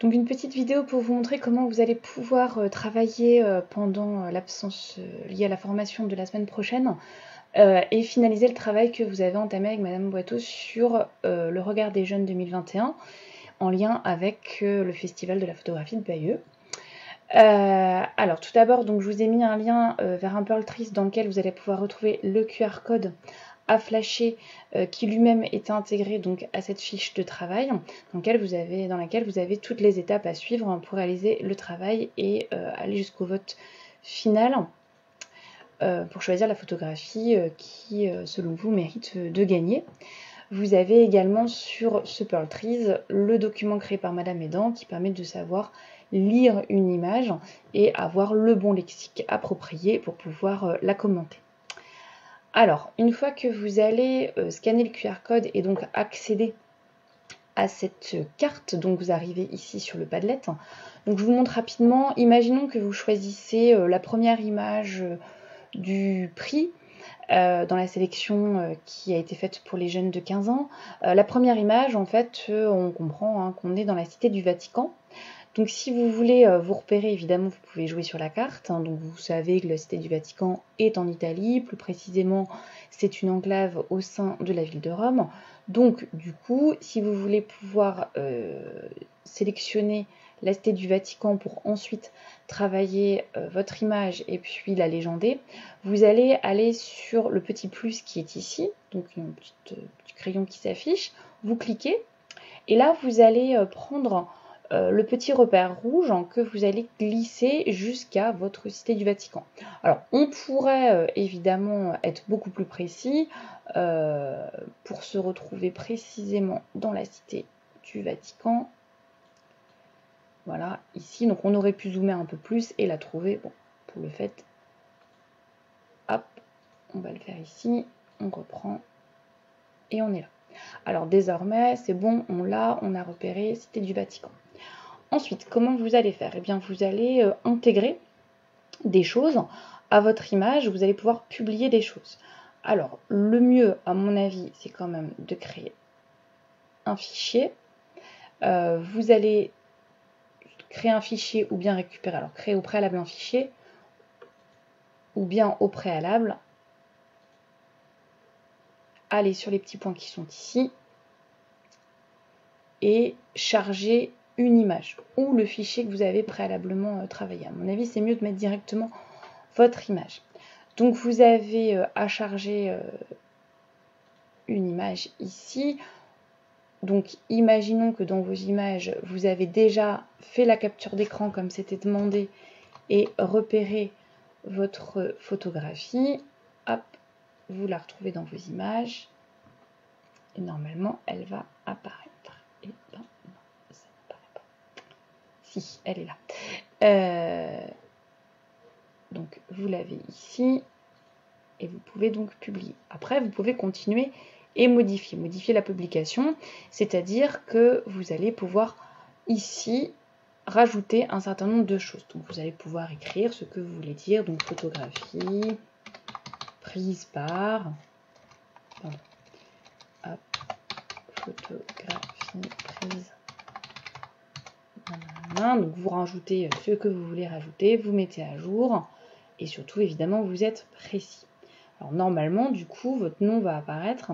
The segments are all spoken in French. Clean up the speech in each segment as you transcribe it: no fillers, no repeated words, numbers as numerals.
Donc une petite vidéo pour vous montrer comment vous allez pouvoir travailler pendant l'absence liée à la formation de la semaine prochaine et finaliser le travail que vous avez entamé avec Madame Boiteau sur le regard des jeunes 2021 en lien avec le festival de la photographie de Bayeux. Alors tout d'abord, donc je vous ai mis un lien vers un Pearl Trees dans lequel vous allez pouvoir retrouver le QR code à flasher qui lui-même est intégré donc à cette fiche de travail dans laquelle vous avez toutes les étapes à suivre pour réaliser le travail et aller jusqu'au vote final pour choisir la photographie qui selon vous mérite de gagner. Vous avez également sur ce Pearl Trees le document créé par Madame Edan qui permet de savoir lire une image et avoir le bon lexique approprié pour pouvoir la commenter. Alors, une fois que vous allez scanner le QR code et donc accéder à cette carte, donc vous arrivez ici sur le Padlet. Donc je vous montre rapidement, imaginons que vous choisissez la première image du prix dans la sélection qui a été faite pour les jeunes de 15 ans. La première image, en fait, on comprend qu'on est dans la Cité du Vatican. Donc si vous voulez vous repérer, évidemment, vous pouvez jouer sur la carte. Donc vous savez que la Cité du Vatican est en Italie. Plus précisément, c'est une enclave au sein de la ville de Rome. Donc du coup, si vous voulez pouvoir sélectionner la Cité du Vatican pour ensuite travailler votre image et puis la légender, vous allez aller sur le petit plus qui est ici, donc un petit crayon qui s'affiche, vous cliquez et là vous allez prendre le petit repère rouge que vous allez glisser jusqu'à votre Cité du Vatican. Alors, on pourrait évidemment être beaucoup plus précis pour se retrouver précisément dans la Cité du Vatican. Voilà, ici, donc on aurait pu zoomer un peu plus et la trouver. Bon, pour le fait, hop, on va le faire ici, on reprend et on est là. Alors désormais, c'est bon, on a repéré Cité du Vatican. Ensuite, comment vous allez faire? Eh bien, vous allez intégrer des choses à votre image, vous allez pouvoir publier des choses. Alors, le mieux, à mon avis, c'est quand même de créer un fichier. Vous allez créer un fichier ou bien récupérer, alors créer au préalable un fichier, ou bien au préalable, aller sur les petits points qui sont ici, et charger une image ou le fichier que vous avez préalablement travaillé. À mon avis, c'est mieux de mettre directement votre image. Donc vous avez à charger une image ici. Donc imaginons que dans vos images, vous avez déjà fait la capture d'écran comme c'était demandé et repéré votre photographie. Hop, vous la retrouvez dans vos images et normalement elle va apparaître. Et ben, non, ça n'apparaît pas. Si, elle est là. Donc vous l'avez ici et vous pouvez donc publier. Après, vous pouvez continuer et modifier la publication, c'est-à-dire que vous allez pouvoir ici rajouter un certain nombre de choses. Donc vous allez pouvoir écrire ce que vous voulez dire, donc photographie prise par photographie prise. Donc vous rajoutez ce que vous voulez rajouter, vous mettez à jour et surtout évidemment vous êtes précis. Alors normalement du coup votre nom va apparaître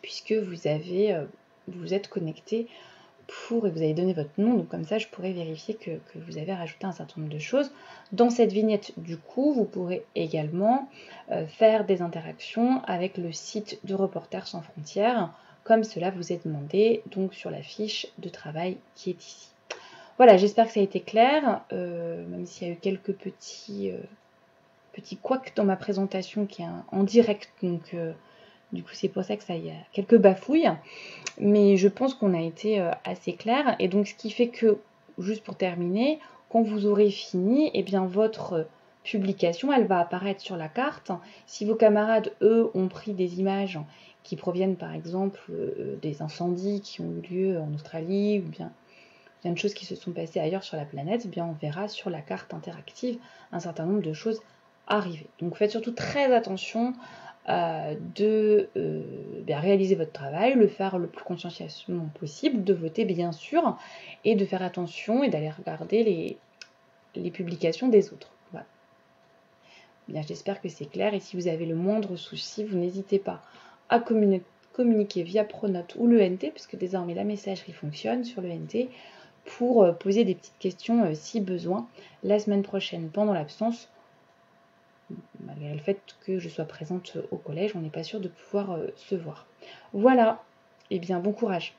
puisque vous êtes connecté et vous avez donné votre nom, donc comme ça je pourrais vérifier que vous avez rajouté un certain nombre de choses. Dans cette vignette du coup vous pourrez également faire des interactions avec le site de Reporters sans frontières comme cela vous est demandé donc sur la fiche de travail qui est ici. Voilà, j'espère que ça a été clair, même s'il y a eu quelques petits couacs dans ma présentation qui est en direct, donc du coup c'est pour ça que ça y a quelques bafouilles, mais je pense qu'on a été assez clair. Et donc ce qui fait que, juste pour terminer, quand vous aurez fini, eh bien votre publication, elle va apparaître sur la carte. Si vos camarades, eux, ont pris des images qui proviennent par exemple des incendies qui ont eu lieu en Australie ou bien de choses qui se sont passées ailleurs sur la planète, eh bien on verra sur la carte interactive un certain nombre de choses arriver. Donc faites surtout très attention de réaliser votre travail, le faire le plus consciencieusement possible, de voter bien sûr, et de faire attention et d'aller regarder les publications des autres. Voilà. Bien, j'espère que c'est clair, et si vous avez le moindre souci, vous n'hésitez pas à communiquer via Pronote ou le NT, puisque désormais la messagerie fonctionne sur le NT, pour poser des petites questions si besoin. La semaine prochaine, pendant l'absence, malgré le fait que je sois présente au collège, on n'est pas sûr de pouvoir se voir. Voilà, et bien bon courage.